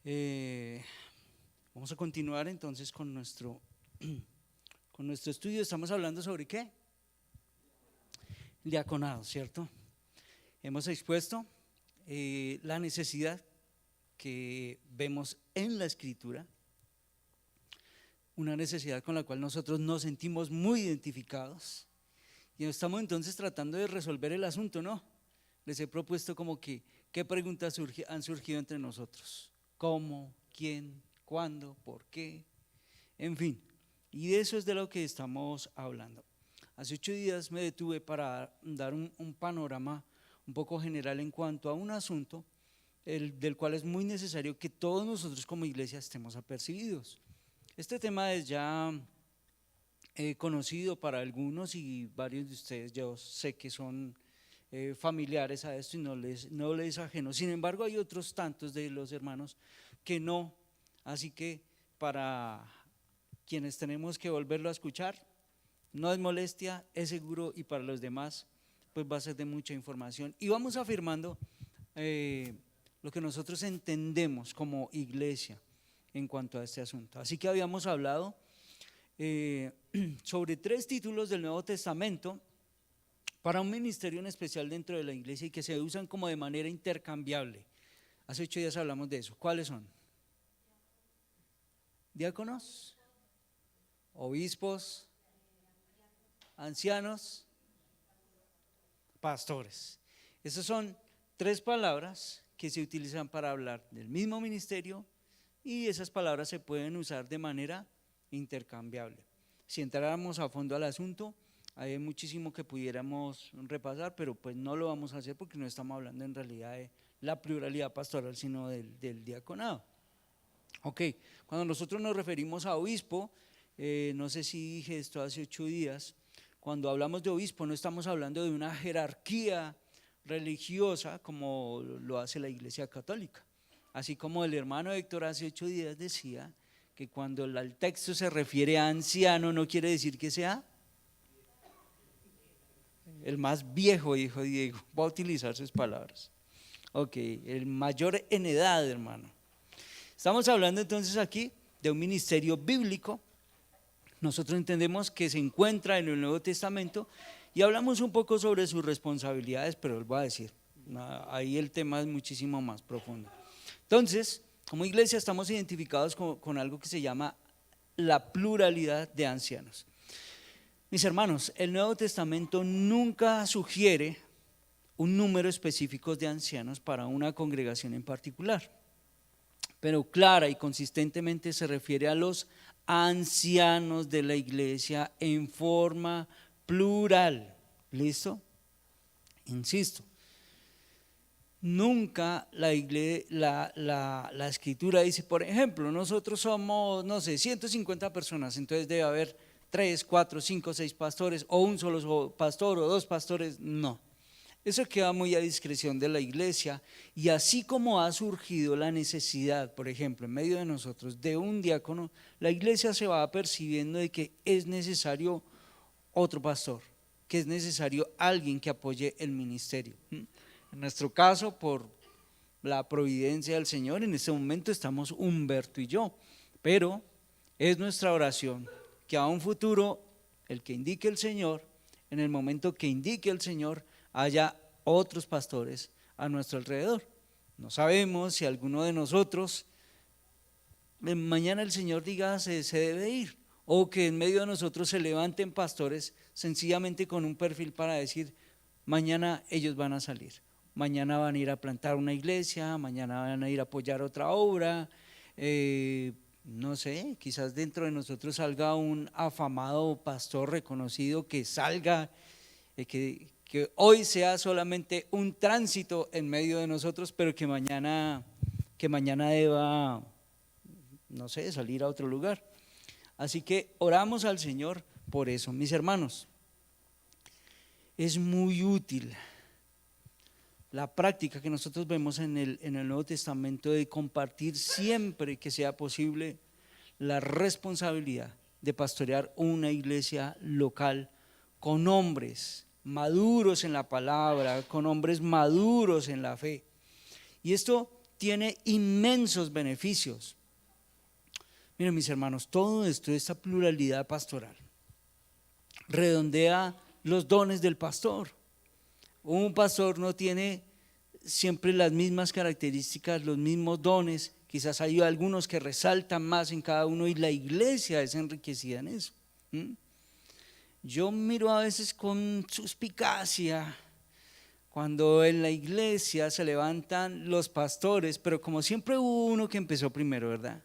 Eh, Vamos a continuar entonces con con nuestro estudio. Estamos hablando sobre ¿qué? El diaconado, ¿cierto? Hemos expuesto la necesidad que vemos en la Escritura, una necesidad con la cual nosotros nos sentimos muy identificados y estamos entonces tratando de resolver el asunto, ¿no? Les he propuesto como que qué preguntas han surgido entre nosotros: ¿cómo? ¿Quién? ¿Cuándo? ¿Por qué? En fin, y de eso es de lo que estamos hablando. Hace 8 días me detuve para dar un panorama un poco general en cuanto a un asunto del cual es muy necesario que todos nosotros como iglesia estemos apercibidos. Este tema es ya conocido para algunos y varios de ustedes yo sé que son familiares a esto y no les ajeno. Sin embargo, hay otros tantos de los hermanos que no, así que para quienes tenemos que volverlo a escuchar, no es molestia, es seguro, y para los demás pues va a ser de mucha información y vamos afirmando lo que nosotros entendemos como iglesia en cuanto a este asunto. Así que habíamos hablado sobre 3 títulos del Nuevo Testamento para un ministerio en especial dentro de la iglesia y que se usan como de manera intercambiable. Hace 8 días hablamos de eso. ¿Cuáles son? Diáconos, obispos, ancianos, pastores. Esas son 3 palabras que se utilizan para hablar del mismo ministerio y esas palabras se pueden usar de manera intercambiable. Si entráramos a fondo al asunto, hay muchísimo que pudiéramos repasar, pero pues no lo vamos a hacer porque no estamos hablando en realidad de la pluralidad pastoral, sino del diaconado. Ok, cuando nosotros nos referimos a obispo, no sé si dije esto hace 8 días, cuando hablamos de obispo no estamos hablando de una jerarquía religiosa como lo hace la Iglesia Católica. Así como el hermano Héctor hace 8 días decía que cuando el texto se refiere a anciano no quiere decir que sea el más viejo, dijo Diego, va a utilizar sus palabras. Ok, el mayor en edad, hermano. Estamos hablando entonces aquí de un ministerio bíblico. Nosotros entendemos que se encuentra en el Nuevo Testamento y hablamos un poco sobre sus responsabilidades, pero les voy a decir, ahí el tema es muchísimo más profundo. Entonces, como iglesia estamos identificados con algo que se llama la pluralidad de ancianos. Mis hermanos, el Nuevo Testamento nunca sugiere un número específico de ancianos para una congregación en particular, pero clara y consistentemente se refiere a los ancianos de la iglesia en forma plural. ¿Listo? Insisto, nunca la escritura dice, por ejemplo, nosotros somos, no sé, 150 personas, entonces debe haber 3, 4, 5, 6 pastores o un solo pastor o 2 pastores. No, eso queda muy a discreción de la iglesia. Y así como ha surgido la necesidad, por ejemplo, en medio de nosotros de un diácono, la iglesia se va percibiendo de que es necesario otro pastor, que es necesario alguien que apoye el ministerio. En nuestro caso, por la providencia del Señor, en este momento estamos Humberto y yo, pero es nuestra oración que a un futuro, el que indique el Señor, en el momento que indique el Señor, haya otros pastores a nuestro alrededor. No sabemos si alguno de nosotros mañana el Señor diga se debe ir, o que en medio de nosotros se levanten pastores sencillamente con un perfil para decir mañana ellos van a salir, mañana van a ir a plantar una iglesia, mañana van a ir a apoyar otra obra, no sé, quizás dentro de nosotros salga un afamado pastor reconocido que salga, que hoy sea solamente un tránsito en medio de nosotros, pero que mañana deba, no sé, salir a otro lugar. Así que oramos al Señor por eso. Mis hermanos, es muy útil la práctica que nosotros vemos en el Nuevo Testamento de compartir siempre que sea posible la responsabilidad de pastorear una iglesia local con hombres maduros en la palabra, con hombres maduros en la fe. Y esto tiene inmensos beneficios. Miren, mis hermanos, todo esto, esta pluralidad pastoral, redondea los dones del pastor. Un pastor no tiene siempre las mismas características, los mismos dones, quizás hay algunos que resaltan más en cada uno y la iglesia es enriquecida en eso. Yo miro a veces con suspicacia cuando en la iglesia se levantan los pastores, pero como siempre hubo uno que empezó primero, ¿verdad?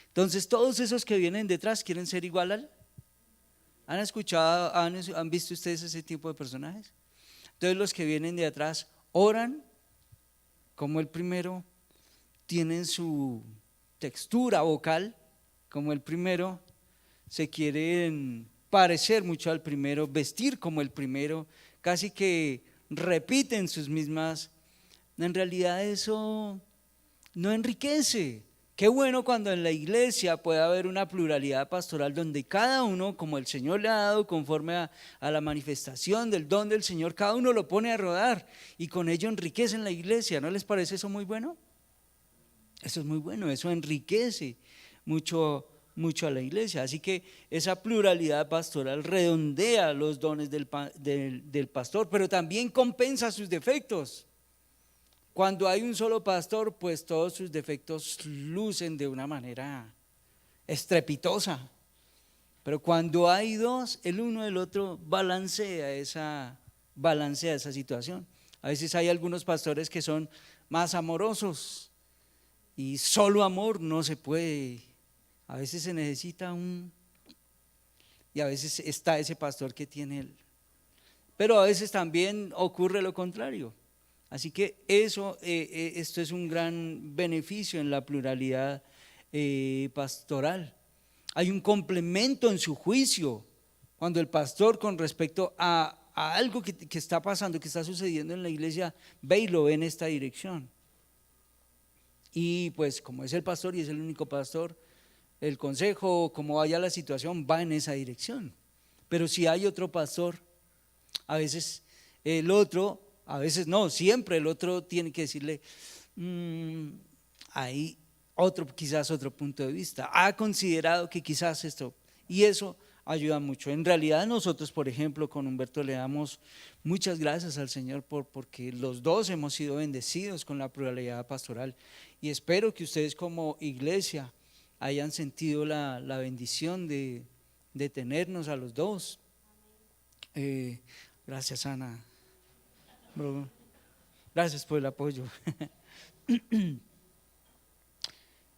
Entonces todos esos que vienen detrás quieren ser igual al… ¿Han escuchado, han visto ustedes ese tipo de personajes? Entonces los que vienen de atrás oran como el primero, tienen su textura vocal como el primero, se quieren parecer mucho al primero, vestir como el primero, casi que repiten sus mismas. En realidad eso no enriquece. Qué bueno cuando en la iglesia puede haber una pluralidad pastoral donde cada uno, como el Señor le ha dado conforme a la manifestación del don del Señor, cada uno lo pone a rodar y con ello enriquecen la iglesia. ¿No les parece eso muy bueno? Eso es muy bueno, eso enriquece mucho a la iglesia. Así que esa pluralidad pastoral redondea los dones del pastor, pero también compensa sus defectos. Cuando hay un solo pastor, pues todos sus defectos lucen de una manera estrepitosa. Pero cuando hay dos, el uno del otro balancea esa situación. A veces hay algunos pastores que son más amorosos y solo amor no se puede. A veces se necesita y a veces está ese pastor que tiene él. Pero a veces también ocurre lo contrario. Así que esto es un gran beneficio en la pluralidad pastoral. Hay un complemento en su juicio cuando el pastor, con respecto a algo que está pasando, que está sucediendo en la iglesia, ve y lo ve en esta dirección. Y pues como es el pastor y es el único pastor, el consejo, como vaya la situación, va en esa dirección. Pero si hay otro pastor, a veces el otro, a veces no, siempre el otro tiene que decirle, hay quizás otro punto de vista, ha considerado que quizás esto, y eso ayuda mucho. En realidad nosotros, por ejemplo, con Humberto le damos muchas gracias al Señor porque los dos hemos sido bendecidos con la pluralidad pastoral y espero que ustedes como iglesia hayan sentido la bendición de tenernos a los dos. Gracias, Ana. Gracias por el apoyo.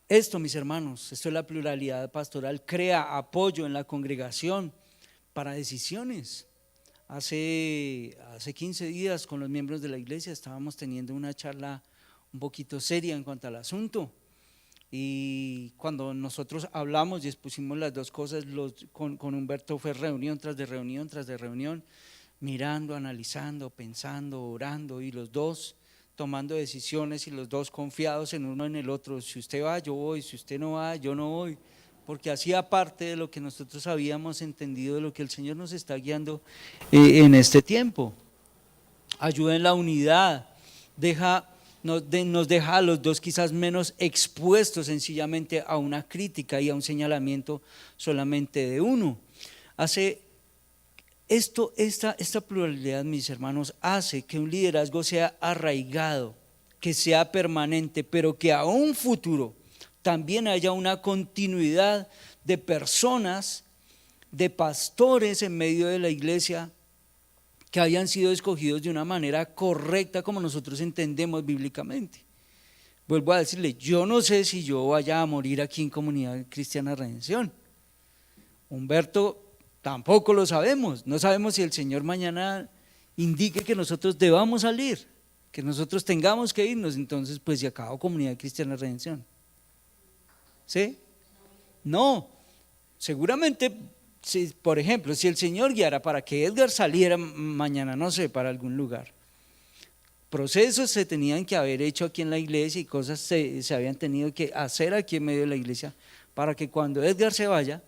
Esto, mis hermanos, esto es la pluralidad pastoral, crea apoyo en la congregación para decisiones. Hace 15 días con los miembros de la iglesia estábamos teniendo una charla un poquito seria en cuanto al asunto y cuando nosotros hablamos y expusimos las dos cosas, con Humberto fue reunión tras de reunión tras de reunión, mirando, analizando, pensando, orando y los dos tomando decisiones y los dos confiados en uno en el otro. Si usted va, yo voy, si usted no va, yo no voy, porque hacía parte de lo que nosotros habíamos entendido, de lo que el Señor nos está guiando en este tiempo. Ayuda en la unidad, nos deja a los dos quizás menos expuestos sencillamente a una crítica y a un señalamiento solamente de uno. Esta pluralidad, mis hermanos, hace que un liderazgo sea arraigado, que sea permanente, pero que a un futuro también haya una continuidad de personas, de pastores en medio de la iglesia que hayan sido escogidos de una manera correcta como nosotros entendemos bíblicamente. Vuelvo a decirle, yo no sé si yo vaya a morir aquí en Comunidad Cristiana Redención. Humberto tampoco lo sabemos, no sabemos si el Señor mañana indique que nosotros debamos salir, que nosotros tengamos que irnos, entonces pues se acabó Comunidad Cristiana Redención. ¿Sí? No, seguramente, por ejemplo, si el Señor guiara para que Edgar saliera mañana, no sé, para algún lugar, procesos se tenían que haber hecho aquí en la iglesia y cosas se habían tenido que hacer aquí en medio de la iglesia para que cuando Edgar se vaya,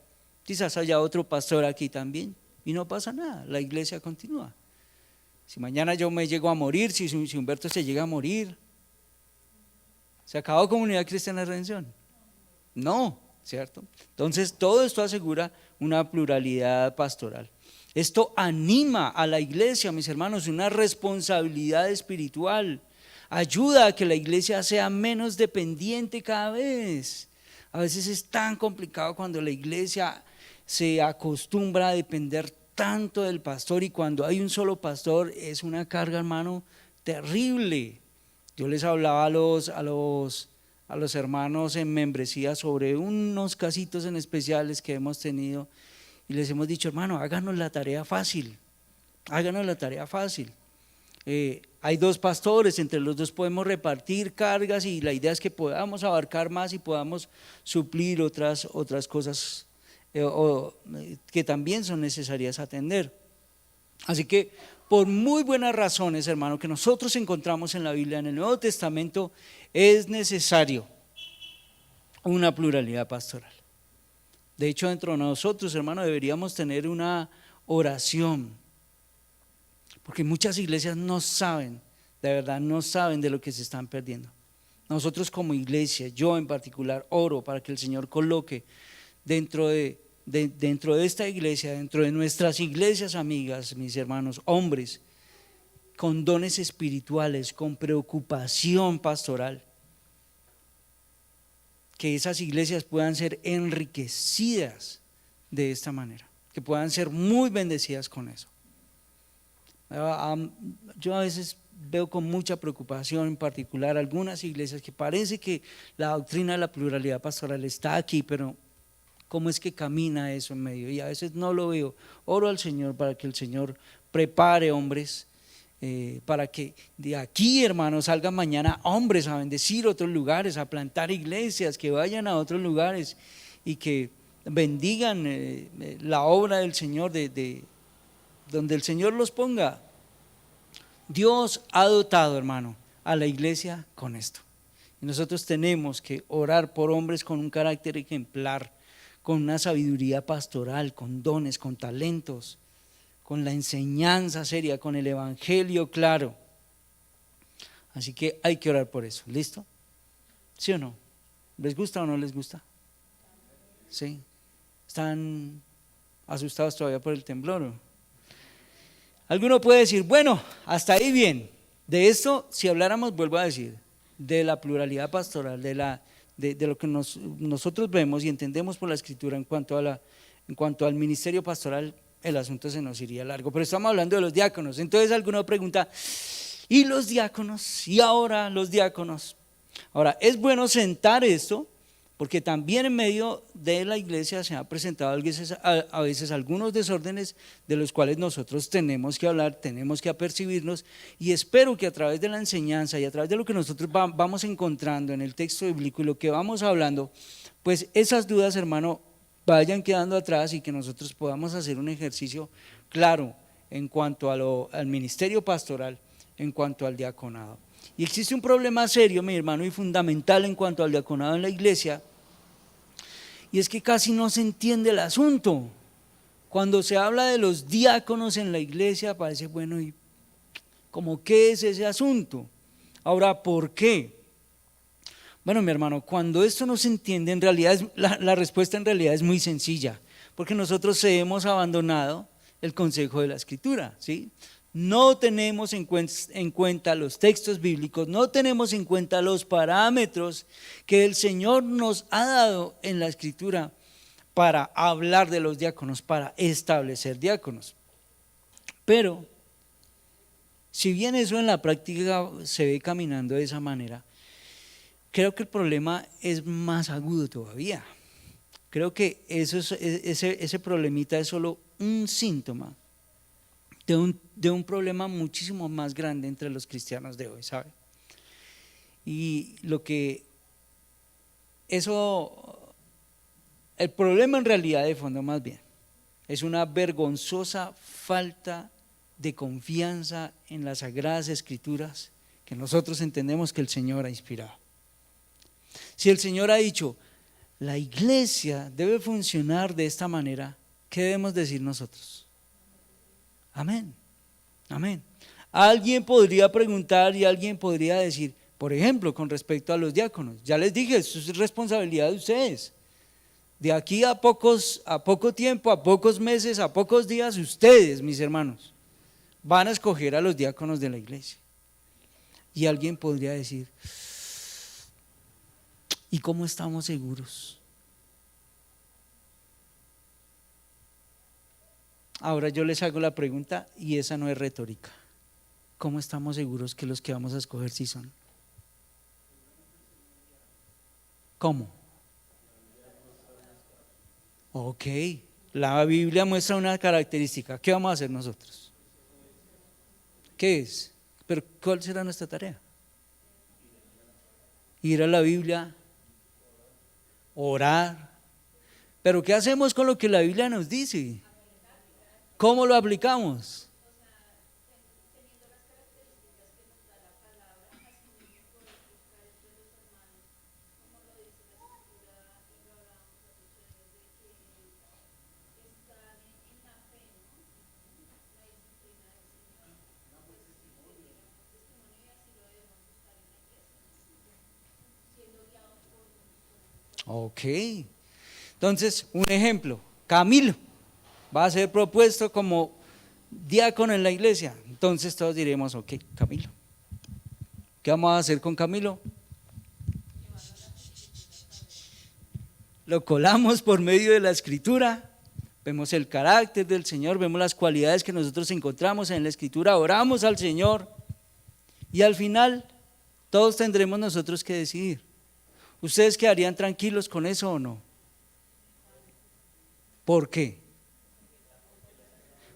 quizás haya otro pastor aquí también y no pasa nada, la iglesia continúa. Si mañana yo me llego a morir, si Humberto se llega a morir, ¿Se acabó Comunidad Cristiana de Redención? No, ¿cierto? Entonces todo esto asegura una pluralidad pastoral. Esto anima a la iglesia, mis hermanos, una responsabilidad espiritual. Ayuda a que la iglesia sea menos dependiente cada vez. A veces es tan complicado cuando la iglesia se acostumbra a depender tanto del pastor, y cuando hay un solo pastor es una carga, hermano, terrible. Yo les hablaba a los hermanos en membresía sobre unos casitos en especiales que hemos tenido, y les hemos dicho, hermano, háganos la tarea fácil, háganos la tarea fácil. Hay 2 pastores, entre los 2 podemos repartir cargas, y la idea es que podamos abarcar más y podamos suplir otras cosas que también son necesarias atender. Así que por muy buenas razones, hermano, que nosotros encontramos en la Biblia, en el Nuevo Testamento, es necesario una pluralidad pastoral. De hecho, dentro de nosotros, hermano, deberíamos tener una oración, porque muchas iglesias no saben, de verdad no saben de lo que se están perdiendo. Nosotros como iglesia, yo en particular, oro para que el Señor coloque dentro de esta iglesia, dentro de nuestras iglesias amigas, mis hermanos, hombres con dones espirituales, con preocupación pastoral, que esas iglesias puedan ser enriquecidas de esta manera, que puedan ser muy bendecidas con eso. Yo a veces veo con mucha preocupación en particular algunas iglesias que parece que la doctrina de la pluralidad pastoral está aquí, pero ¿cómo es que camina eso en medio? Y a veces no lo veo. Oro al Señor para que el Señor prepare hombres, para que de aquí, hermanos, salgan mañana hombres a bendecir otros lugares, a plantar iglesias, que vayan a otros lugares y que bendigan la obra del Señor de donde el Señor los ponga. Dios ha dotado, hermano, a la iglesia con esto. Y nosotros tenemos que orar por hombres con un carácter ejemplar, con una sabiduría pastoral, con dones, con talentos, con la enseñanza seria, con el evangelio claro. Así que hay que orar por eso. ¿Listo? ¿Sí o no? ¿Les gusta o no les gusta? ¿Sí? ¿Están asustados todavía por el temblor? Alguno puede decir, bueno, hasta ahí bien. De esto, si habláramos, vuelvo a decir, de la pluralidad pastoral, de lo que nosotros vemos y entendemos por la Escritura en cuanto al ministerio pastoral, el asunto se nos iría largo. Pero estamos hablando de los diáconos. Entonces alguno pregunta, ¿y los diáconos? ¿Y ahora los diáconos? Ahora, es bueno sentar esto, porque también en medio de la iglesia se han presentado a veces algunos desórdenes de los cuales nosotros tenemos que hablar, tenemos que apercibirnos, y espero que a través de la enseñanza y a través de lo que nosotros vamos encontrando en el texto bíblico y lo que vamos hablando, pues esas dudas, hermano, vayan quedando atrás y que nosotros podamos hacer un ejercicio claro en cuanto al ministerio pastoral, en cuanto al diaconado. Y existe un problema serio, mi hermano, y fundamental en cuanto al diaconado en la iglesia, y es que casi no se entiende el asunto. Cuando se habla de los diáconos en la iglesia parece, bueno, ¿y cómo qué es ese asunto? Ahora, ¿por qué? Bueno, mi hermano, cuando esto no se entiende, en realidad la respuesta en realidad es muy sencilla, porque nosotros hemos abandonado el consejo de la Escritura, ¿sí? No tenemos en cuenta los textos bíblicos, no tenemos en cuenta los parámetros que el Señor nos ha dado en la Escritura para hablar de los diáconos, para establecer diáconos. Pero, si bien eso en la práctica se ve caminando de esa manera, creo que el problema es más agudo todavía. Creo que ese problemita es solo un síntoma de un problema muchísimo más grande entre los cristianos de hoy, ¿sabe? Y el problema en realidad de fondo más bien, es una vergonzosa falta de confianza en las Sagradas Escrituras que nosotros entendemos que el Señor ha inspirado. Si el Señor ha dicho, la iglesia debe funcionar de esta manera, ¿qué debemos decir nosotros? Amén, amén. Alguien podría preguntar y alguien podría decir, Por ejemplo, con respecto a los diáconos, ya les dije, eso es responsabilidad de ustedes. De aquí a poco tiempo, a pocos meses, a pocos días, ustedes, mis hermanos, van a escoger a los diáconos de la iglesia. Y alguien podría decir, ¿y cómo estamos seguros? Ahora yo les hago la pregunta y esa no es retórica. ¿Cómo estamos seguros que los que vamos a escoger sí son? ¿Cómo? Ok, la Biblia muestra una característica. ¿Qué vamos a hacer nosotros? ¿Qué es? ¿Pero cuál será nuestra tarea? Ir a la Biblia, orar. ¿Pero qué hacemos con lo que la Biblia nos dice? ¿Cómo lo aplicamos? Ok, entonces un ejemplo, Camilo va a ser propuesto como diácono en la iglesia. Entonces todos diremos, ok, Camilo, ¿qué vamos a hacer con Camilo? Lo colamos por medio de la escritura, vemos el carácter del Señor, vemos las cualidades que nosotros encontramos en la escritura, oramos al Señor y al final todos tendremos nosotros que decidir. ¿Ustedes quedarían tranquilos con eso o no? ¿Por qué?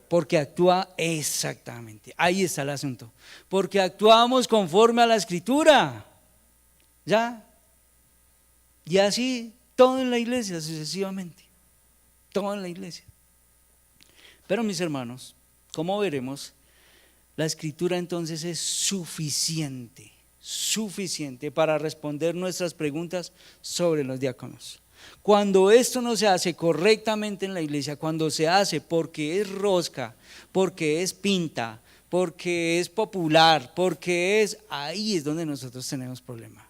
Porque actúa exactamente, ahí está el asunto, porque actuamos conforme a la escritura, ¿ya? Y así todo en la iglesia sucesivamente, todo en la iglesia. Pero mis hermanos, como veremos, la escritura entonces es suficiente para responder nuestras preguntas sobre los diáconos. Cuando esto no se hace correctamente en la iglesia, cuando se hace porque es rosca, porque es pinta, porque es popular, ahí es donde nosotros tenemos problema.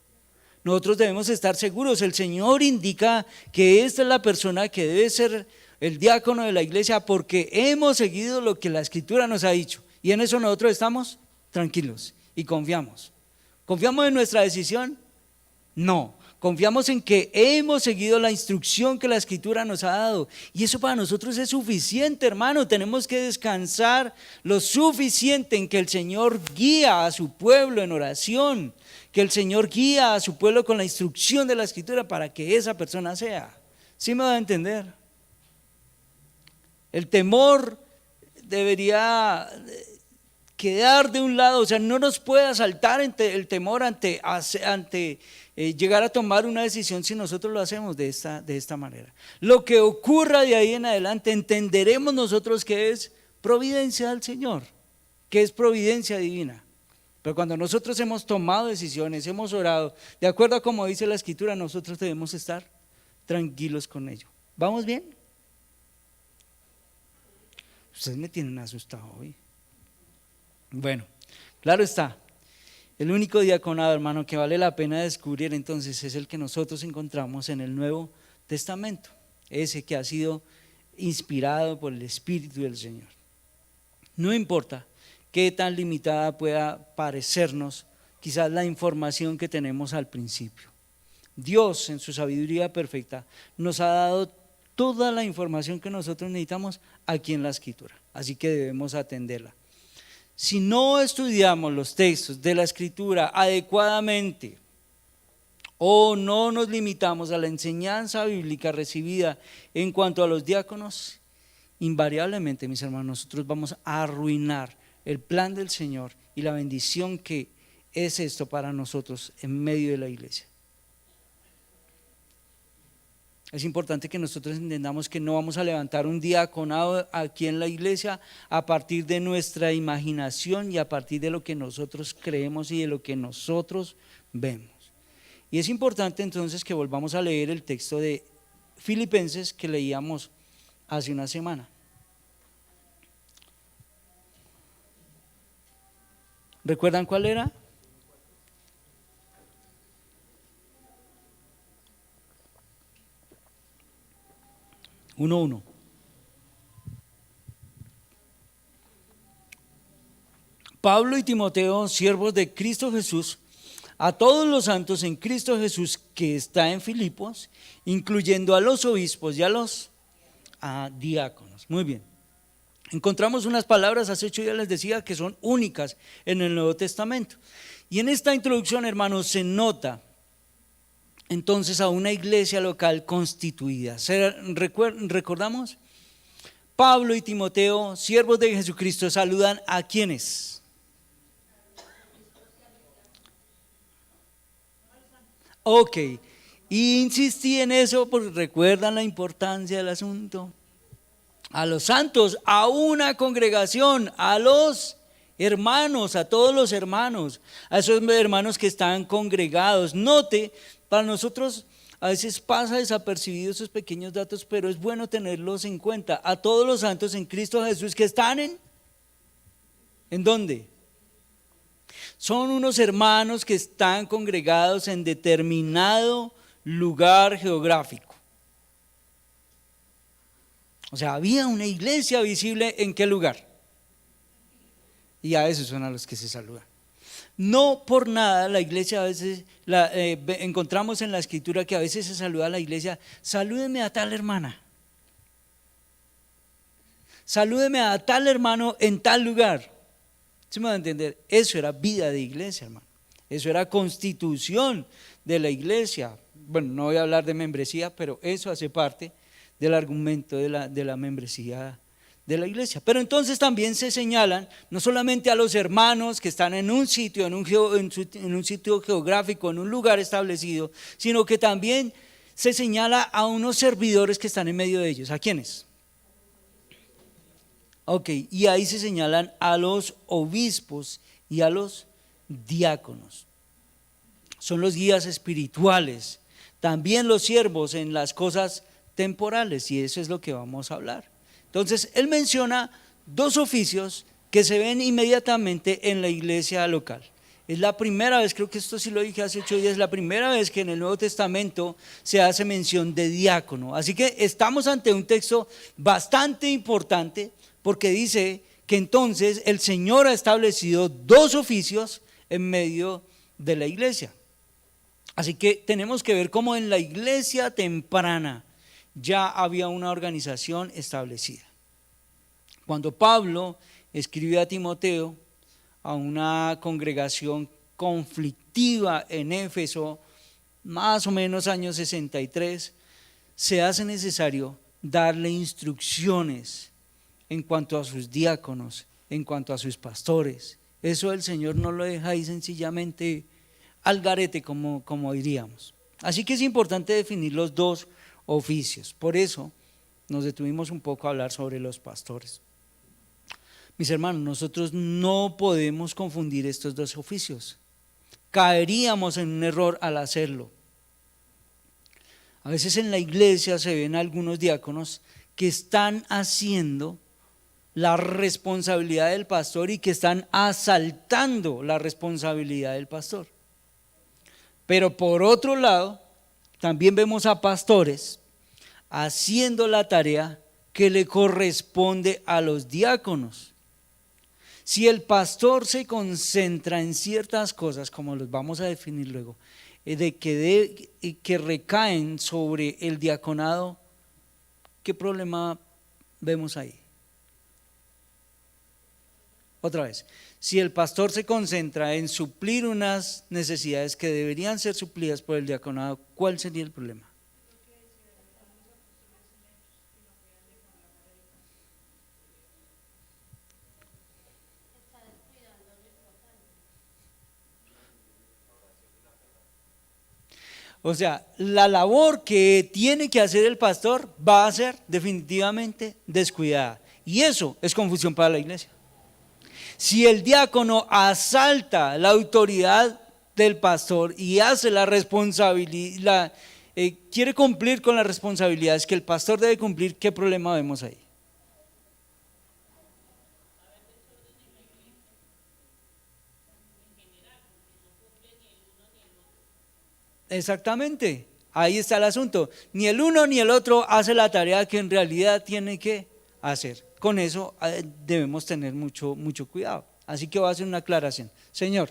Nosotros debemos estar seguros, el Señor indica que esta es la persona que debe ser el diácono de la iglesia porque hemos seguido lo que la escritura nos ha dicho y en eso nosotros estamos tranquilos y confiamos. ¿Confiamos en nuestra decisión? No, confiamos en que hemos seguido la instrucción que la escritura nos ha dado y eso para nosotros es suficiente, hermano. Tenemos que descansar lo suficiente en que el Señor guía a su pueblo en oración, que el Señor guía a su pueblo con la instrucción de la escritura para que esa persona sea. ¿Sí me va a entender? El temor debería quedar de un lado, o sea, no nos puede asaltar el temor ante llegar a tomar una decisión si nosotros lo hacemos de esta manera. Lo que ocurra de ahí en adelante entenderemos nosotros que es providencia del Señor, que es providencia divina. Pero cuando nosotros hemos tomado decisiones, hemos orado, de acuerdo a como dice la escritura, nosotros debemos estar tranquilos con ello. ¿Vamos bien? Ustedes me tienen asustado hoy. Bueno, claro está, el único diaconado, hermano, que vale la pena descubrir entonces es el que nosotros encontramos en el Nuevo Testamento, ese que ha sido inspirado por el Espíritu del Señor. No importa qué tan limitada pueda parecernos quizás la información que tenemos al principio. Dios en su sabiduría perfecta nos ha dado toda la información que nosotros necesitamos aquí en la escritura, así que debemos atenderla. Si no estudiamos los textos de la escritura adecuadamente o no nos limitamos a la enseñanza bíblica recibida en cuanto a los diáconos, invariablemente, mis hermanos, nosotros vamos a arruinar el plan del Señor y la bendición que es esto para nosotros en medio de la iglesia. Es importante que nosotros entendamos que no vamos a levantar un diaconado aquí en la iglesia a partir de nuestra imaginación y a partir de lo que nosotros creemos y de lo que nosotros vemos. Y es importante entonces que volvamos a leer el texto de Filipenses que leíamos hace una semana. ¿Recuerdan cuál era? 1:1. Pablo y Timoteo, siervos de Cristo Jesús, a todos los santos en Cristo Jesús que está en Filipos, incluyendo a los obispos y a los diáconos. Muy bien. Encontramos unas palabras, hace 8 días les decía, que son únicas en el Nuevo Testamento. Y en esta introducción, hermanos, se nota entonces a una iglesia local constituida. ¿Recordamos? Pablo y Timoteo, siervos de Jesucristo, saludan a ¿quiénes? Ok, y insistí en eso porque recuerdan la importancia del asunto. A los santos, a una congregación, a los hermanos, a todos los hermanos, a esos hermanos que están congregados. Note, para nosotros a veces pasa desapercibido esos pequeños datos, pero es bueno tenerlos en cuenta. A todos los santos en Cristo Jesús que están ¿en dónde? Son unos hermanos que están congregados en determinado lugar geográfico. O sea, había una iglesia visible ¿en qué lugar? Y a esos son a los que se saludan. No por nada la iglesia a veces, encontramos en la escritura que a veces se saluda a la iglesia, salúdeme a tal hermana, salúdeme a tal hermano en tal lugar. ¿Sí me va a entender? Eso era vida de iglesia, hermano. Eso era constitución de la iglesia. Bueno, no voy a hablar de membresía, pero eso hace parte del argumento de la membresía de la iglesia. Pero entonces también se señalan no solamente a los hermanos que están en un sitio, en un sitio geográfico, en un lugar establecido, sino que también se señala a unos servidores que están en medio de ellos. ¿A quiénes? Ok, y ahí se señalan a los obispos y a los diáconos. Son los guías espirituales, también los siervos en las cosas temporales, y eso es lo que vamos a hablar. Entonces, él menciona 2 oficios que se ven inmediatamente en la iglesia local. Es la primera vez, creo que esto sí lo dije hace 8 días, es la primera vez que en el Nuevo Testamento se hace mención de diácono. Así que estamos ante un texto bastante importante porque dice que entonces el Señor ha establecido 2 oficios en medio de la iglesia. Así que tenemos que ver cómo en la iglesia temprana ya había una organización establecida. Cuando Pablo escribió a Timoteo, a una congregación conflictiva en Éfeso, más o menos año 63, se hace necesario darle instrucciones en cuanto a sus diáconos, en cuanto a sus pastores. Eso el Señor no lo deja ahí sencillamente al garete, como diríamos. Así que es importante definir los 2 oficios. Por eso nos detuvimos un poco a hablar sobre los pastores. Mis hermanos, nosotros no podemos confundir estos 2 oficios. Caeríamos en un error al hacerlo. A veces en la iglesia se ven algunos diáconos que están haciendo la responsabilidad del pastor y que están asaltando la responsabilidad del pastor. Pero por otro lado, también vemos a pastores haciendo la tarea que le corresponde a los diáconos. Si el pastor se concentra en ciertas cosas, como los vamos a definir luego, que recaen sobre el diaconado, ¿qué problema vemos ahí? Otra vez, si el pastor se concentra en suplir unas necesidades que deberían ser suplidas por el diaconado, ¿cuál sería el problema? O sea, la labor que tiene que hacer el pastor va a ser definitivamente descuidada. Y eso es confusión para la iglesia. Si el diácono asalta la autoridad del pastor y hace la responsabilidad, quiere cumplir con las responsabilidades que el pastor debe cumplir, ¿qué problema vemos ahí? Exactamente. Ahí está el asunto. Ni el uno ni el otro hace la tarea que en realidad tiene que hacer. Con eso debemos tener mucho cuidado. Así que voy a hacer una aclaración. Señor.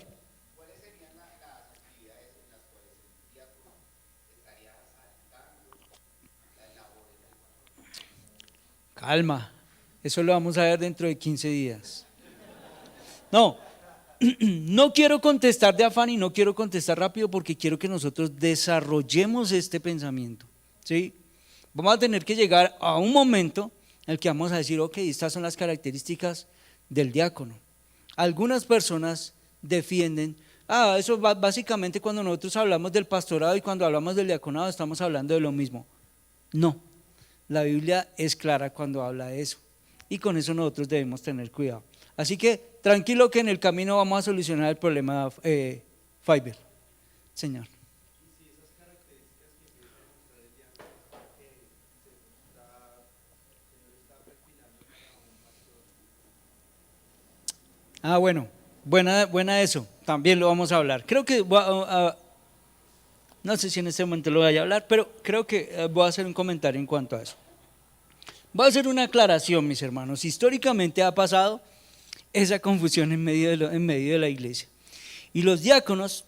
Calma, eso lo vamos a ver dentro de 15 días. No, no quiero contestar de afán y no quiero contestar rápido porque quiero que nosotros desarrollemos este pensamiento, ¿sí? Vamos a tener que llegar a un momento en el que vamos a decir, ok, estas son las características del diácono. Algunas personas defienden, eso básicamente cuando nosotros hablamos del pastorado y cuando hablamos del diaconado estamos hablando de lo mismo. No, la Biblia es clara cuando habla de eso y con eso nosotros debemos tener cuidado. Así que tranquilo que en el camino vamos a solucionar el problema Fiverr, Señor. Bueno, buena eso, también lo vamos a hablar. Creo que, no sé si en este momento lo vaya a hablar, pero creo que voy a hacer un comentario en cuanto a eso. Voy a hacer una aclaración, mis hermanos. Históricamente ha pasado esa confusión en medio de la iglesia. Y los diáconos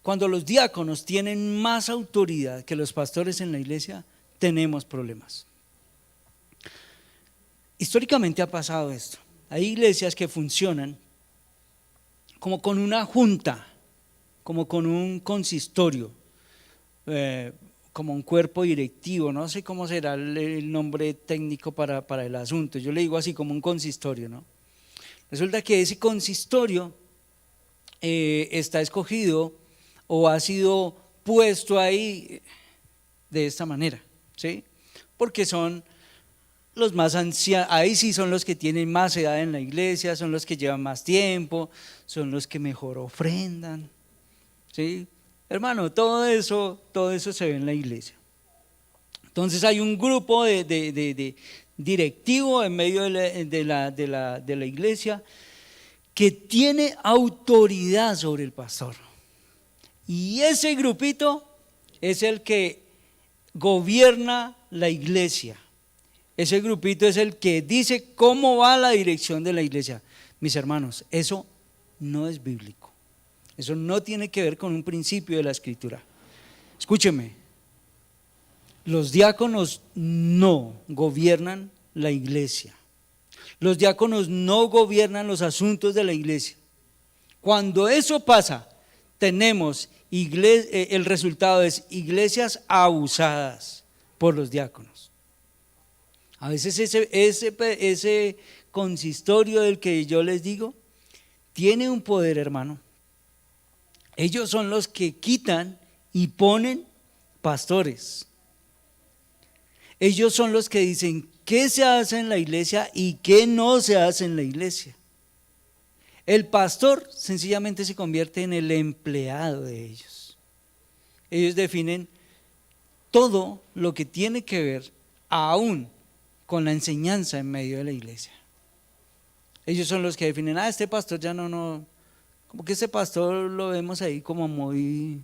cuando los diáconos tienen más autoridad que los pastores en la iglesia, tenemos problemas. Históricamente ha pasado esto. Hay iglesias que funcionan como con una junta, como con un consistorio, como un cuerpo directivo, no sé cómo será el nombre técnico para el asunto, yo le digo así como un consistorio, ¿no? Resulta que ese consistorio está escogido o ha sido puesto ahí de esta manera, ¿sí? Porque son los más ancianos, ahí sí son los que tienen más edad en la iglesia, son los que llevan más tiempo, son los que mejor ofrendan, ¿sí? Hermano, todo eso se ve en la iglesia. Entonces hay un grupo de directivo en medio de la iglesia que tiene autoridad sobre el pastor. Y ese grupito es el que gobierna la iglesia. Ese grupito es el que dice cómo va la dirección de la iglesia. Mis hermanos, eso no es bíblico. Eso no tiene que ver con un principio de la escritura. Escúcheme, los diáconos no gobiernan la iglesia. Los diáconos no gobiernan los asuntos de la iglesia. Cuando eso pasa, tenemos el resultado es iglesias abusadas por los diáconos. A veces ese consistorio del que yo les digo tiene un poder, hermano. Ellos son los que quitan y ponen pastores. Ellos son los que dicen qué se hace en la iglesia y qué no se hace en la iglesia. El pastor sencillamente se convierte en el empleado de ellos. Ellos definen todo lo que tiene que ver aún con la enseñanza en medio de la iglesia. Ellos son los que definen, este pastor ya no, como que este pastor lo vemos ahí como muy,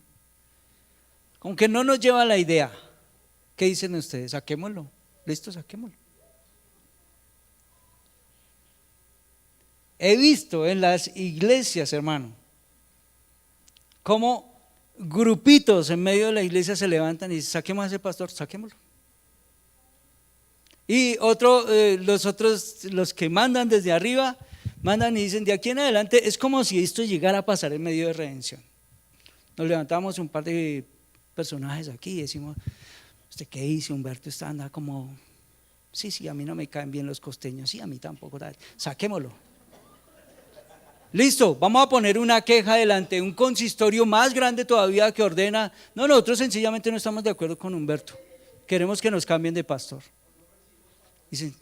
como que no nos lleva a la idea. ¿Qué dicen ustedes? Saquémoslo, listo, saquémoslo. He visto en las iglesias, hermano, cómo grupitos en medio de la iglesia se levantan y dicen, saquemos a ese pastor, saquémoslo. Y los que mandan desde arriba, mandan y dicen, de aquí en adelante es como si esto llegara a pasar en medio de redención. Nos levantamos un par de personajes aquí y decimos, ¿usted qué dice, Humberto? Está anda como, sí, a mí no me caen bien los costeños, sí, a mí tampoco, saquémoslo. Listo, vamos a poner una queja delante de un consistorio más grande todavía que ordena. No, nosotros sencillamente no estamos de acuerdo con Humberto, queremos que nos cambien de pastor. Dicen,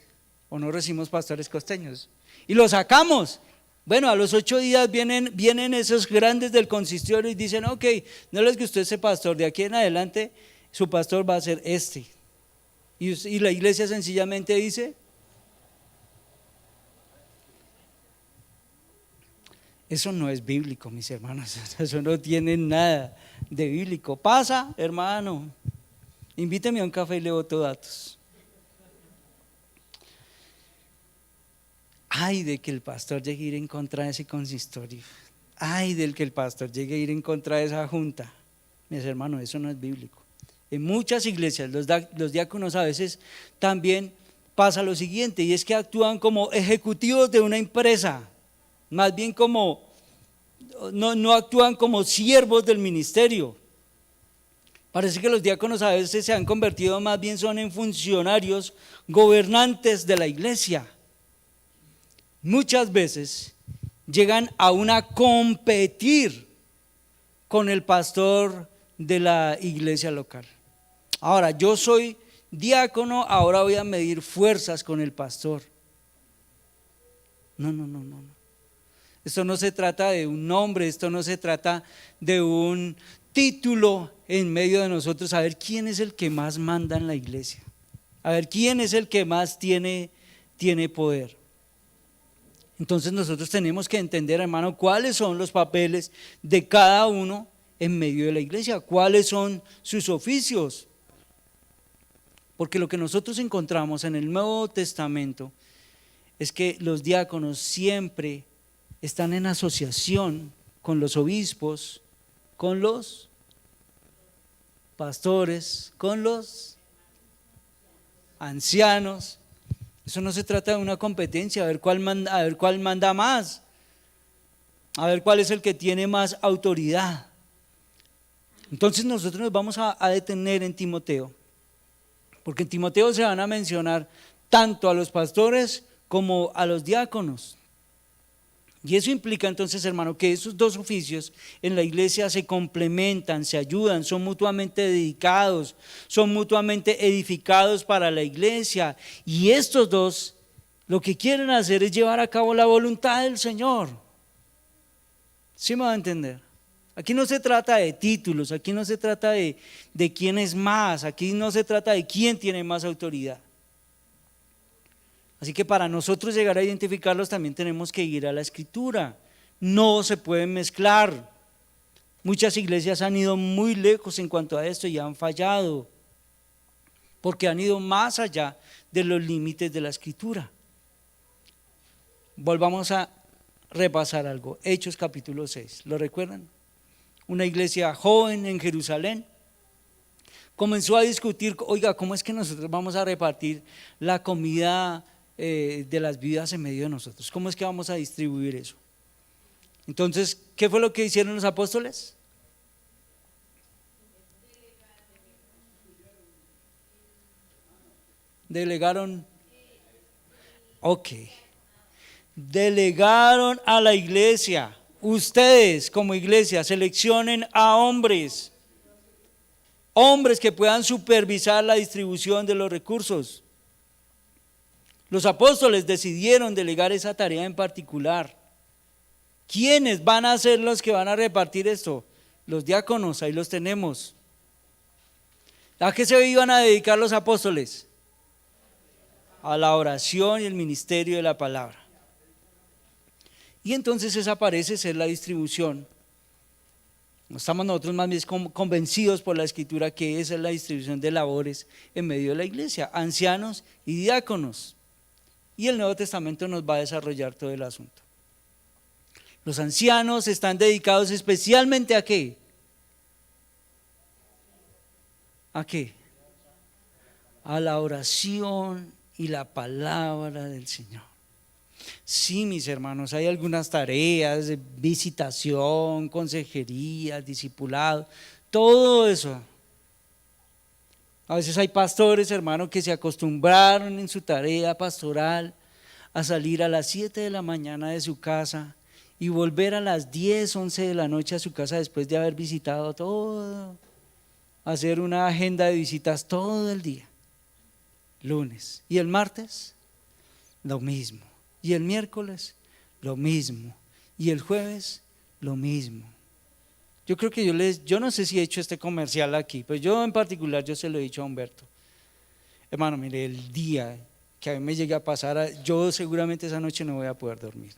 o no recibimos pastores costeños y lo sacamos. Bueno, a los 8 días vienen esos grandes del consistorio y dicen, ok, no les guste ese pastor, de aquí en adelante su pastor va a ser este. Y la iglesia sencillamente dice, Eso no es bíblico, mis hermanos, eso no tiene nada de bíblico. Pasa, hermano, invíteme a un café y le boto datos. Ay de que el pastor llegue a ir en contra de ese consistorio, ay del que el pastor llegue a ir en contra de esa junta. Mis hermanos, eso no es bíblico. En muchas iglesias los diáconos a veces también pasa lo siguiente, y es que actúan como ejecutivos de una empresa, más bien como, no actúan como siervos del ministerio. Parece que los diáconos a veces se han convertido más bien son en funcionarios gobernantes de la iglesia. Muchas veces llegan aún a competir con el pastor de la iglesia local. Ahora, yo soy diácono, ahora voy a medir fuerzas con el pastor. No. Esto no se trata de un nombre, esto no se trata de un título en medio de nosotros, a ver quién es el que más manda en la iglesia, a ver quién es el que más tiene poder. Entonces nosotros tenemos que entender, hermano, cuáles son los papeles de cada uno en medio de la iglesia, cuáles son sus oficios. Porque lo que nosotros encontramos en el Nuevo Testamento es que los diáconos siempre están en asociación con los obispos, con los pastores, con los ancianos. Eso no se trata de una competencia, a ver cuál manda más, a ver cuál es el que tiene más autoridad. Entonces nosotros nos vamos a detener en Timoteo, porque en Timoteo se van a mencionar tanto a los pastores como a los diáconos. Y eso implica entonces, hermano, que esos dos oficios en la iglesia se complementan, se ayudan, son mutuamente dedicados, son mutuamente edificados para la iglesia. Y estos dos lo que quieren hacer es llevar a cabo la voluntad del Señor. ¿Sí me va a entender? Aquí no se trata de títulos, aquí no se trata de quién es más, aquí no se trata de quién tiene más autoridad. Así que para nosotros llegar a identificarlos también tenemos que ir a la Escritura. No se pueden mezclar. Muchas iglesias han ido muy lejos en cuanto a esto y han fallado, porque han ido más allá de los límites de la Escritura. Volvamos a repasar algo. Hechos capítulo 6, ¿lo recuerdan? Una iglesia joven en Jerusalén comenzó a discutir, oiga, ¿cómo es que nosotros vamos a repartir la comida de las vidas en medio de nosotros? ¿Cómo es que vamos a distribuir eso? Entonces, ¿qué fue lo que hicieron los apóstoles? Delegaron a la iglesia. Ustedes como iglesia seleccionen a hombres que puedan supervisar la distribución de los recursos. Los apóstoles decidieron delegar esa tarea en particular. ¿Quiénes van a ser los que van a repartir esto? Los diáconos, ahí los tenemos. ¿A qué se iban a dedicar los apóstoles? A la oración y el ministerio de la palabra. Y entonces esa parece ser la distribución. Estamos nosotros más bien convencidos por la Escritura que esa es la distribución de labores en medio de la iglesia, ancianos y diáconos. Y el Nuevo Testamento nos va a desarrollar todo el asunto. Los ancianos están dedicados especialmente ¿a qué? ¿A qué? A la oración y la palabra del Señor. Sí, mis hermanos, hay algunas tareas de visitación, consejería, discipulado, todo eso. A veces hay pastores, hermanos, que se acostumbraron en su tarea pastoral a salir a las 7 de la mañana de su casa y volver a las 10, 11 de la noche a su casa después de haber visitado todo, hacer una agenda de visitas todo el día, lunes. Y el martes, lo mismo. Y el miércoles, lo mismo. Y el jueves, lo mismo. Yo creo que yo no sé si he hecho este comercial aquí, pero yo en particular yo se lo he dicho a Humberto. Hermano, mire, el día que a mí me llegue a pasar, yo seguramente esa noche no voy a poder dormir.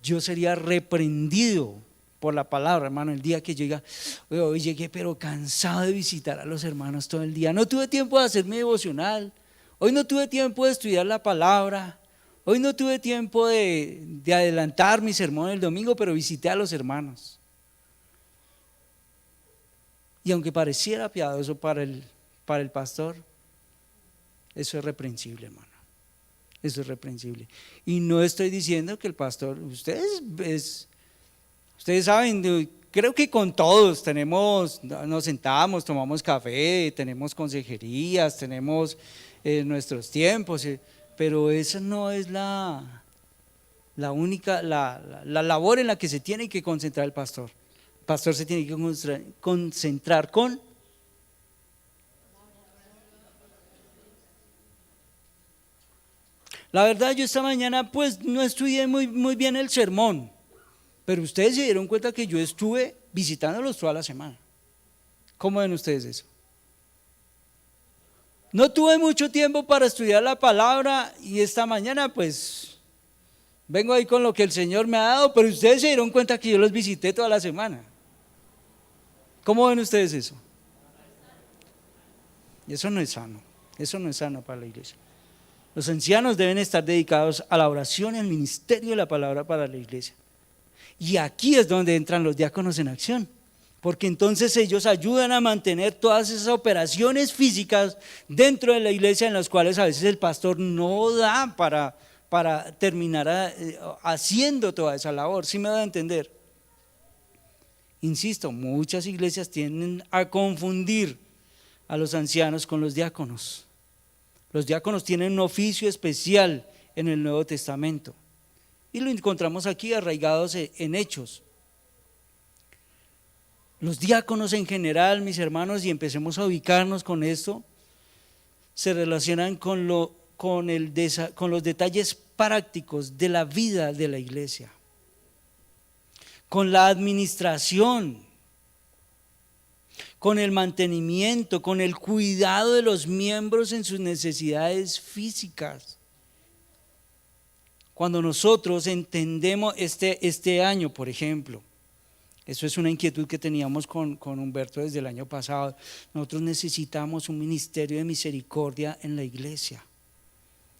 yo sería reprendido por la palabra, hermano, el día que yo diga, hoy llegué pero cansado de visitar a los hermanos todo el día, no tuve tiempo de hacer mi devocional, hoy no tuve tiempo de estudiar la palabra, hoy no tuve tiempo de adelantar mi sermón el domingo, pero visité a los hermanos. Y aunque pareciera piadoso para el pastor, eso es reprensible, hermano. Eso es reprensible. Y no estoy diciendo que el pastor, ustedes saben, creo que con todos nos sentamos, tomamos café, tenemos consejerías, tenemos nuestros tiempos, pero esa no es la única, la labor en la que se tiene que concentrar el pastor. El pastor se tiene que concentrar con la verdad. Yo esta mañana pues no estudié muy bien el sermón, pero ustedes se dieron cuenta que yo estuve visitándolos toda la semana. ¿Cómo ven ustedes eso? No tuve mucho tiempo para estudiar la palabra y esta mañana pues vengo ahí con lo que el Señor me ha dado, pero ustedes se dieron cuenta que yo los visité toda la semana. ¿Cómo ven ustedes eso? Y eso no es sano para la iglesia. Los ancianos deben estar dedicados a la oración y al ministerio de la palabra para la iglesia. Y aquí es donde entran los diáconos en acción, porque entonces ellos ayudan a mantener todas esas operaciones físicas dentro de la iglesia en las cuales a veces el pastor no da para terminar haciendo toda esa labor. ¿Sí me da a entender? Insisto, muchas iglesias tienden a confundir a los ancianos con los diáconos. Los diáconos tienen un oficio especial en el Nuevo Testamento y lo encontramos aquí arraigados en Hechos. Los diáconos en general, mis hermanos, y empecemos a ubicarnos con esto, se relacionan con los detalles prácticos de la vida de la iglesia, con la administración, con el mantenimiento, con el cuidado de los miembros en sus necesidades físicas. Cuando nosotros entendemos este año, por ejemplo, eso es una inquietud que teníamos con Humberto desde el año pasado, nosotros necesitamos un ministerio de misericordia en la iglesia.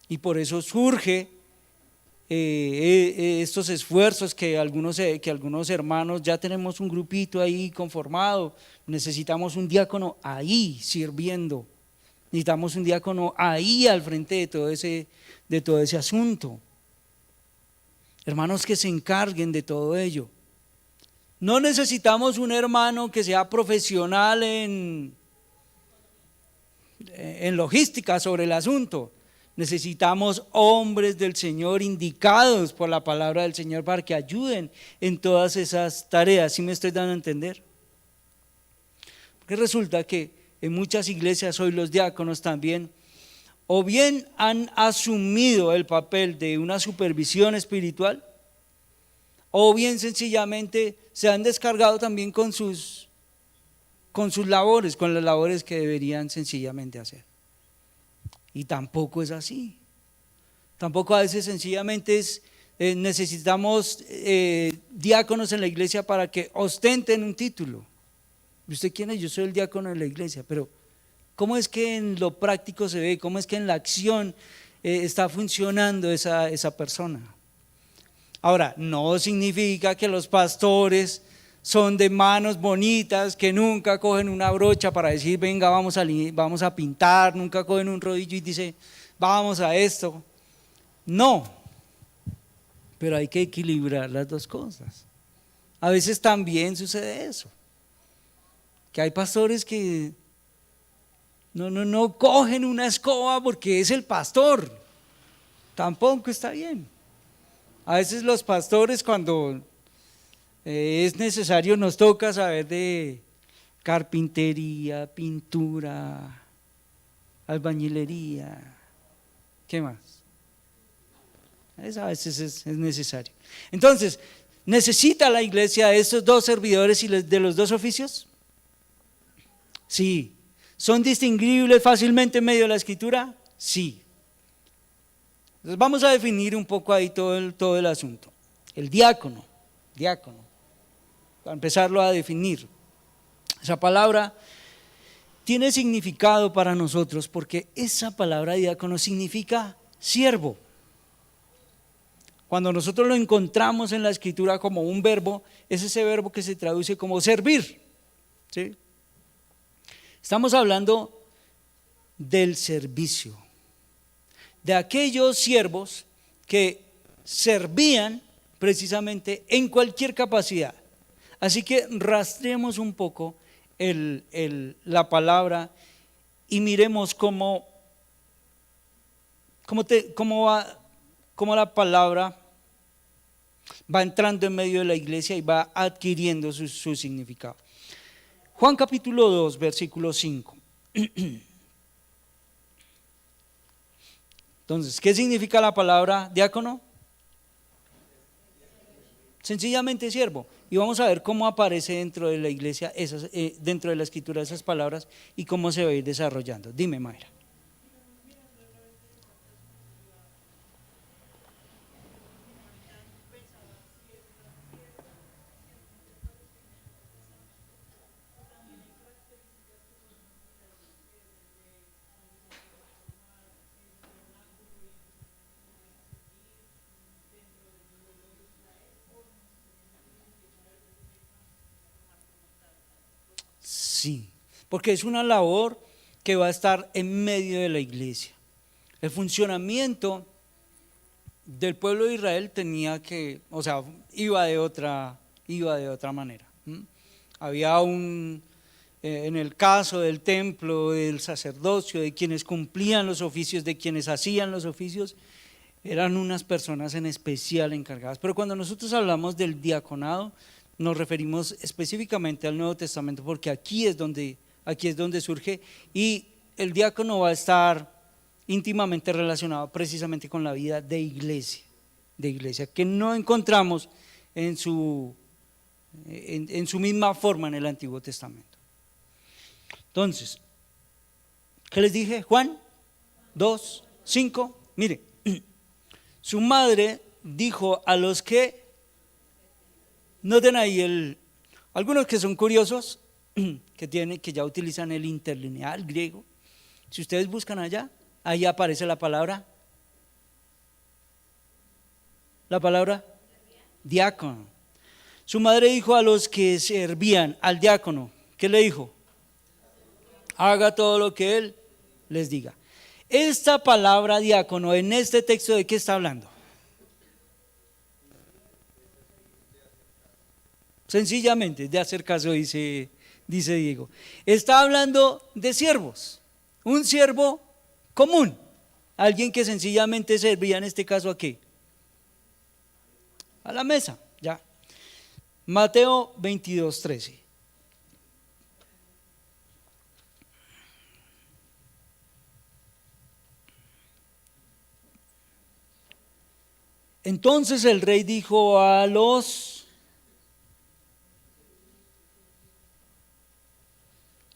Y por eso surge estos esfuerzos que algunos hermanos, ya tenemos un grupito ahí conformado, necesitamos un diácono ahí sirviendo, necesitamos un diácono ahí al frente de todo ese asunto. Hermanos que se encarguen de todo ello. No necesitamos un hermano que sea profesional en logística sobre el asunto. Necesitamos hombres del Señor indicados por la palabra del Señor para que ayuden en todas esas tareas. ¿Sí me estoy dando a entender? Porque resulta que en muchas iglesias hoy los diáconos también o bien han asumido el papel de una supervisión espiritual o bien sencillamente se han descargado también con sus labores, con las labores que deberían sencillamente hacer. Y tampoco es así. Tampoco a veces sencillamente necesitamos diáconos en la iglesia para que ostenten un título. ¿Usted quién es? Yo soy el diácono de la iglesia, pero ¿cómo es que en lo práctico se ve? ¿Cómo es que en la acción está funcionando esa persona? Ahora, no significa que los pastores son de manos bonitas, que nunca cogen una brocha para decir, venga, vamos a pintar, nunca cogen un rodillo y dicen, vamos a esto. No, pero hay que equilibrar las dos cosas. A veces también sucede eso, que hay pastores que no cogen una escoba porque es el pastor, tampoco está bien. A veces los pastores cuando es necesario nos toca saber de carpintería, pintura, albañilería, ¿qué más? A veces es necesario. Entonces, ¿necesita la iglesia de estos dos servidores y de los dos oficios? Sí. ¿Son distinguibles fácilmente en medio de la escritura? Sí. Entonces vamos a definir un poco ahí todo el asunto. el diácono, para empezarlo a definir. Esa palabra tiene significado para nosotros porque esa palabra diácono significa siervo. Cuando nosotros lo encontramos en la Escritura como un verbo, es ese verbo que se traduce como servir, ¿sí? Estamos hablando del servicio, de aquellos siervos que servían precisamente en cualquier capacidad. Así que rastreemos un poco la palabra y miremos cómo la palabra va entrando en medio de la iglesia y va adquiriendo su significado. Juan capítulo 2, versículo 5. Entonces, ¿qué significa la palabra diácono? Sencillamente siervo. Y vamos a ver cómo aparece dentro de la iglesia, dentro de la escritura esas palabras y cómo se va a ir desarrollando. Dime, Mayra. Sí, porque es una labor que va a estar en medio de la iglesia. El funcionamiento del pueblo de Israel iba de otra manera. Había en el caso del templo, del sacerdocio, de quienes cumplían los oficios, de quienes hacían los oficios, eran unas personas en especial encargadas. Pero cuando nosotros hablamos del diaconado, nos referimos específicamente al Nuevo Testamento, porque aquí es donde surge, y el diácono va a estar íntimamente relacionado precisamente con la vida de iglesia, que no encontramos en su misma forma en el Antiguo Testamento. Entonces, ¿qué les dije? Juan 2, 5, mire, su madre dijo a los que, noten ahí algunos que son curiosos, que ya utilizan el interlineal griego. Si ustedes buscan allá, ahí aparece la palabra diácono. Su madre dijo a los que servían al diácono, ¿qué le dijo? Haga todo lo que él les diga. Esta palabra diácono en este texto, ¿de qué está hablando? Sencillamente, de hacer caso, dice Diego. Está hablando de siervos, un siervo común, alguien que sencillamente servía, en este caso, ¿a qué? A la mesa, ya. Mateo 22, 13. Entonces el rey dijo a los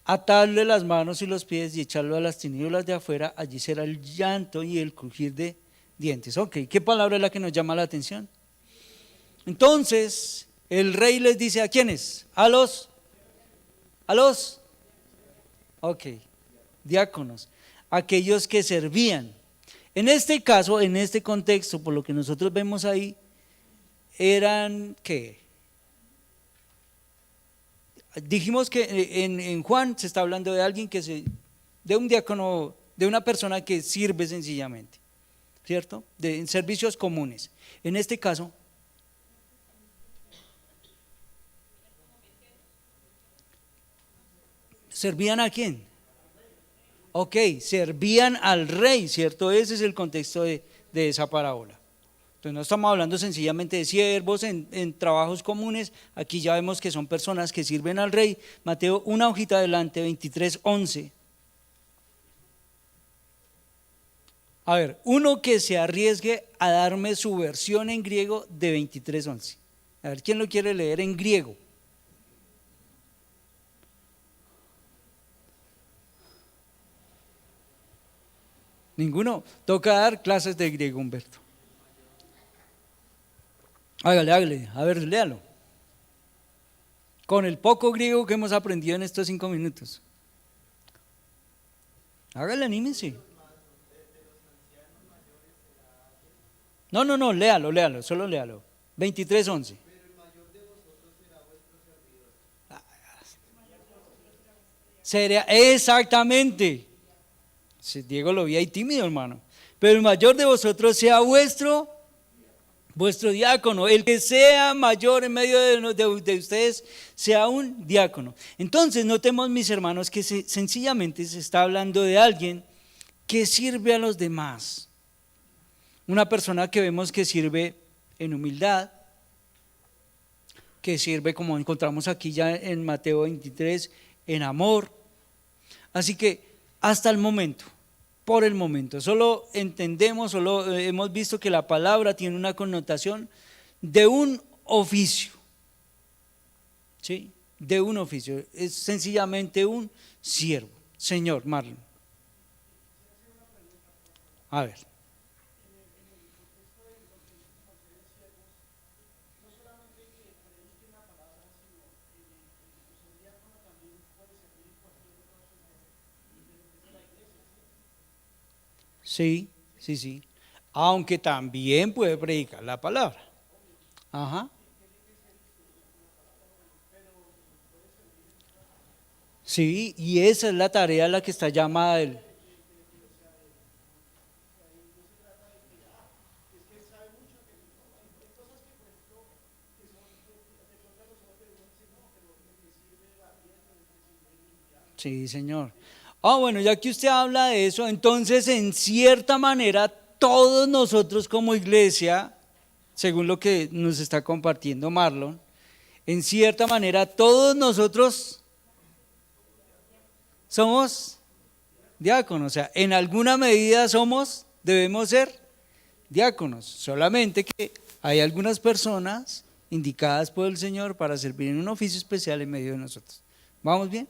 atarle las manos y los pies y echarlo a las tinieblas de afuera, allí será el llanto y el crujir de dientes. Ok, ¿qué palabra es la que nos llama la atención? Entonces el rey les dice, ¿a quiénes? A los diáconos, aquellos que servían. En este caso, en este contexto, por lo que nosotros vemos ahí, eran ¿qué? Dijimos que en Juan se está hablando de alguien de un diácono, de una persona que sirve sencillamente, ¿cierto? En servicios comunes. En este caso, ¿servían a quién? Ok, servían al rey, ¿cierto? Ese es el contexto de esa parábola. Entonces no estamos hablando sencillamente de siervos en trabajos comunes, aquí ya vemos que son personas que sirven al rey. Mateo, una hojita adelante, 23, 11. A ver, uno que se arriesgue a darme su versión en griego de 23, 11. A ver, ¿quién lo quiere leer en griego? Ninguno. Toca dar clases de griego, Humberto. Hágale, hágale, a ver, léalo. Con el poco griego que hemos aprendido en estos 5 minutos. Hágale, anímese. No, no, no, léalo, solo léalo. 23:11. Sería, exactamente. Si Diego lo vi ahí tímido, hermano. Pero el mayor de vosotros sea vuestro diácono. El que sea mayor en medio de ustedes sea un diácono. Entonces, notemos, mis hermanos, que sencillamente se está hablando de alguien que sirve a los demás. Una persona que vemos que sirve en humildad, que sirve, como encontramos aquí ya en Mateo 23, en amor. Así que hasta el momento, por el momento, solo entendemos, solo hemos visto que la palabra tiene una connotación de un oficio, ¿sí? De un oficio, es sencillamente un siervo. Señor Marlon, a ver. Sí, sí, sí. Aunque también puede predicar la palabra. Ajá. Sí, y esa es la tarea a la que está llamada él. Sí, señor. Bueno, ya que usted habla de eso, entonces en cierta manera todos nosotros como iglesia, según lo que nos está compartiendo Marlon, en cierta manera todos nosotros somos diáconos, o sea, en alguna medida debemos ser diáconos, solamente que hay algunas personas indicadas por el Señor para servir en un oficio especial en medio de nosotros. ¿Vamos bien?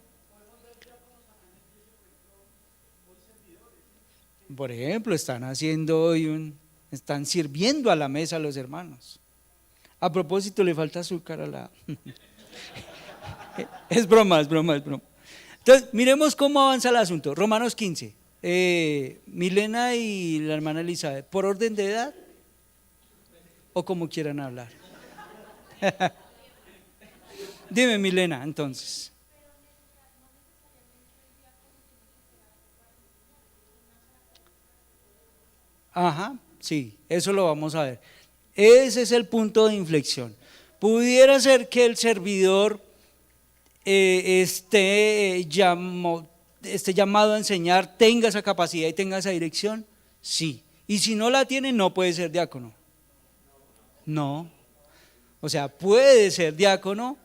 Por ejemplo, están haciendo hoy están sirviendo a la mesa a los hermanos. A propósito, le falta azúcar a la. Es broma, es broma, es broma. Entonces, miremos cómo avanza el asunto. Romanos 15. Milena y la hermana Elizabeth, ¿por orden de edad o como quieran hablar? Dime, Milena, entonces. Ajá, sí, eso lo vamos a ver. Ese es el punto de inflexión. Pudiera ser que el servidor esté llamado a enseñar, tenga esa capacidad y tenga esa dirección, sí. Y si no la tiene, no puede ser diácono. No. O sea, puede ser diácono,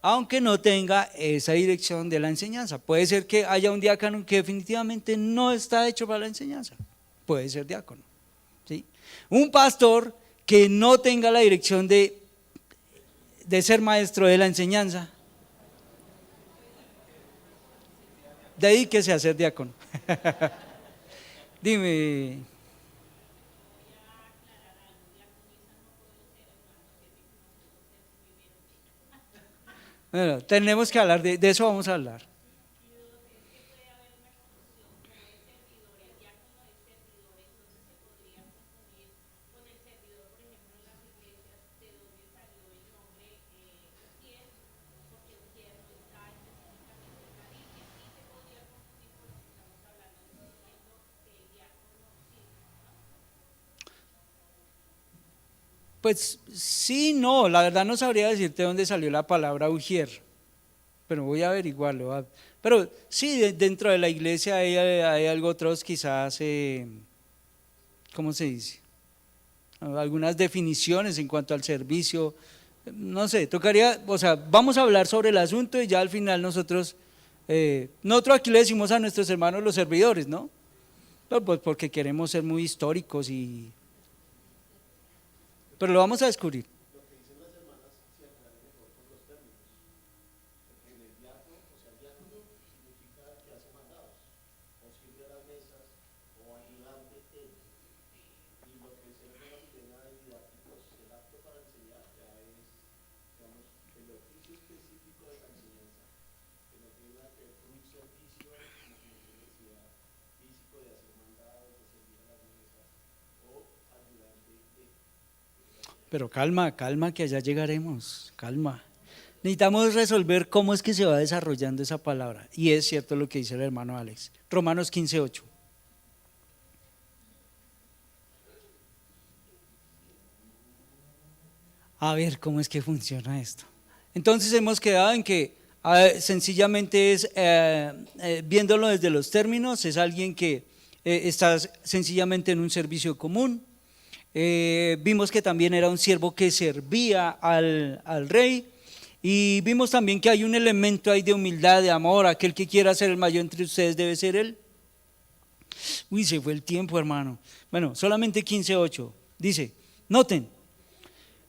aunque no tenga esa dirección de la enseñanza. Puede ser que haya un diácono que definitivamente no está hecho para la enseñanza. Puede ser diácono. ¿Sí? Un pastor que no tenga la dirección de ser maestro de la enseñanza, dedíquese a ser diácono. Dime. Bueno, tenemos que hablar de eso, vamos a hablar. Pues sí, no, la verdad no sabría decirte dónde salió la palabra ujier, pero voy a averiguarlo. Pero sí, dentro de la iglesia hay algo otros quizás, ¿cómo se dice? Algunas definiciones en cuanto al servicio, no sé, tocaría, o sea, vamos a hablar sobre el asunto y ya al final nosotros aquí le decimos a nuestros hermanos los servidores, ¿no? Pues porque queremos ser muy históricos pero lo vamos a descubrir. Pero calma, calma, que allá llegaremos, calma. Necesitamos resolver cómo es que se va desarrollando esa palabra. Y es cierto lo que dice el hermano Alex. Romanos 15:8. A ver cómo es que funciona esto. Entonces hemos quedado en que sencillamente es, viéndolo desde los términos, es alguien que está sencillamente en un servicio común. Vimos que también era un siervo que servía al rey. Y vimos también que hay un elemento ahí de humildad, de amor. Aquel que quiera ser el mayor entre ustedes debe ser él. Uy, se fue el tiempo, hermano. Bueno, solamente 15:8. Dice, noten,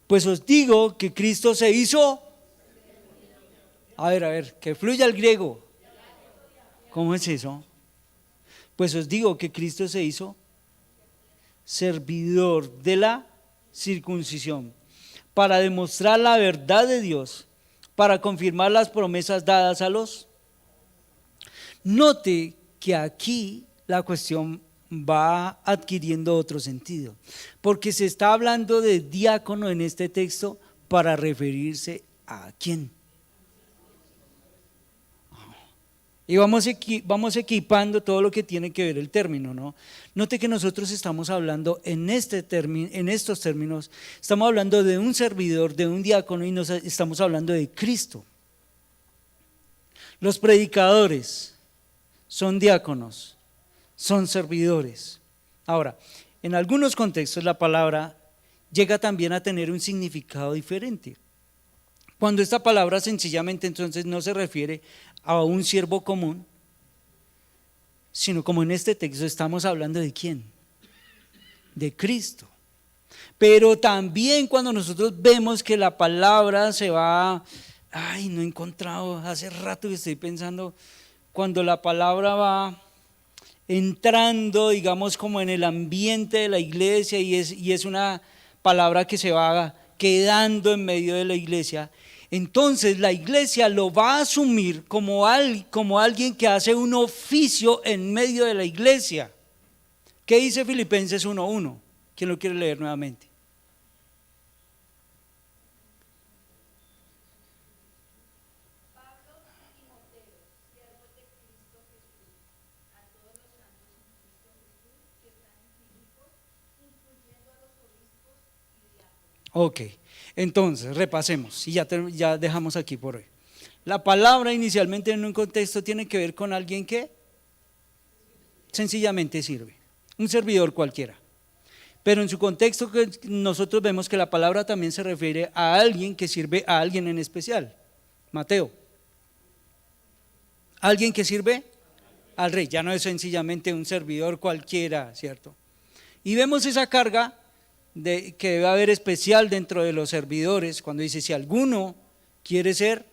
pues os digo que Cristo se hizo. A ver, que fluya el griego. ¿Cómo es eso? Pues os digo que Cristo se hizo servidor de la circuncisión para demostrar la verdad de Dios, para confirmar las promesas dadas a los. Note que aquí la cuestión va adquiriendo otro sentido, porque se está hablando de diácono en este texto para referirse a quién. Y vamos equipando todo lo que tiene que ver el término, ¿no? Note que nosotros estamos hablando en estos términos, estamos hablando de un servidor, de un diácono, y estamos hablando de Cristo. Los predicadores son diáconos, son servidores. Ahora, en algunos contextos la palabra llega también a tener un significado diferente. Cuando esta palabra sencillamente entonces no se refiere a un siervo común, sino como en este texto estamos hablando de quién, de Cristo. Pero también cuando nosotros vemos que la palabra se va, no he encontrado, hace rato que estoy pensando, cuando la palabra va entrando, digamos, como en el ambiente de la iglesia y es una palabra que se va quedando en medio de la iglesia, entonces la iglesia lo va a asumir como alguien que hace un oficio en medio de la iglesia. ¿Qué dice Filipenses 1:1? ¿Quién lo quiere leer nuevamente? Ok, entonces repasemos y ya dejamos aquí por hoy. La palabra inicialmente en un contexto tiene que ver con alguien que sencillamente sirve, un servidor cualquiera. Pero en su contexto nosotros vemos que la palabra también se refiere a alguien que sirve a alguien en especial. Mateo. Alguien que sirve al rey, ya no es sencillamente un servidor cualquiera, ¿cierto? Y vemos esa carga que debe haber especial dentro de los servidores, cuando dice, si alguno quiere ser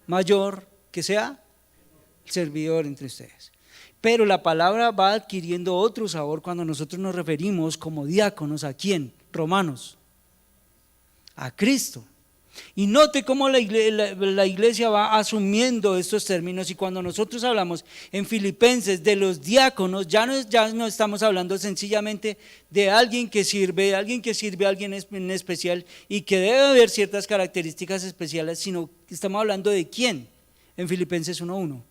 mayor, que sea servidor entre ustedes. Pero la palabra va adquiriendo otro sabor cuando nosotros nos referimos como diáconos, ¿a quién? Romanos, a Cristo. Y note cómo la iglesia va asumiendo estos términos, y cuando nosotros hablamos en Filipenses de los diáconos, ya no estamos hablando sencillamente de alguien que sirve, a alguien en especial y que debe haber ciertas características especiales, sino que estamos hablando de quién en Filipenses 1:1.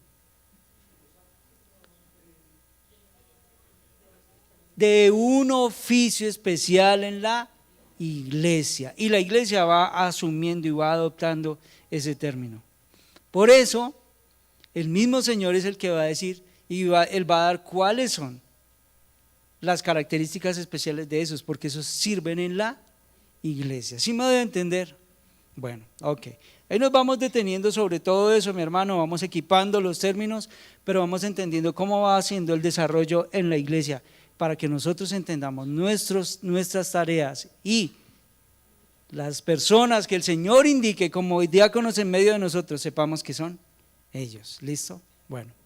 De un oficio especial en la iglesia, y la iglesia va asumiendo y va adoptando ese término. Por eso el mismo Señor es el que va a decir y Él va a dar cuáles son las características especiales de esos, porque esos sirven en la iglesia. ¿Sí me debe entender? Bueno, ok. Ahí nos vamos deteniendo sobre todo eso, mi hermano, vamos equipando los términos, pero vamos entendiendo cómo va haciendo el desarrollo en la iglesia, para que nosotros entendamos nuestras tareas y las personas que el Señor indique como diáconos en medio de nosotros, sepamos que son ellos. ¿Listo? Bueno.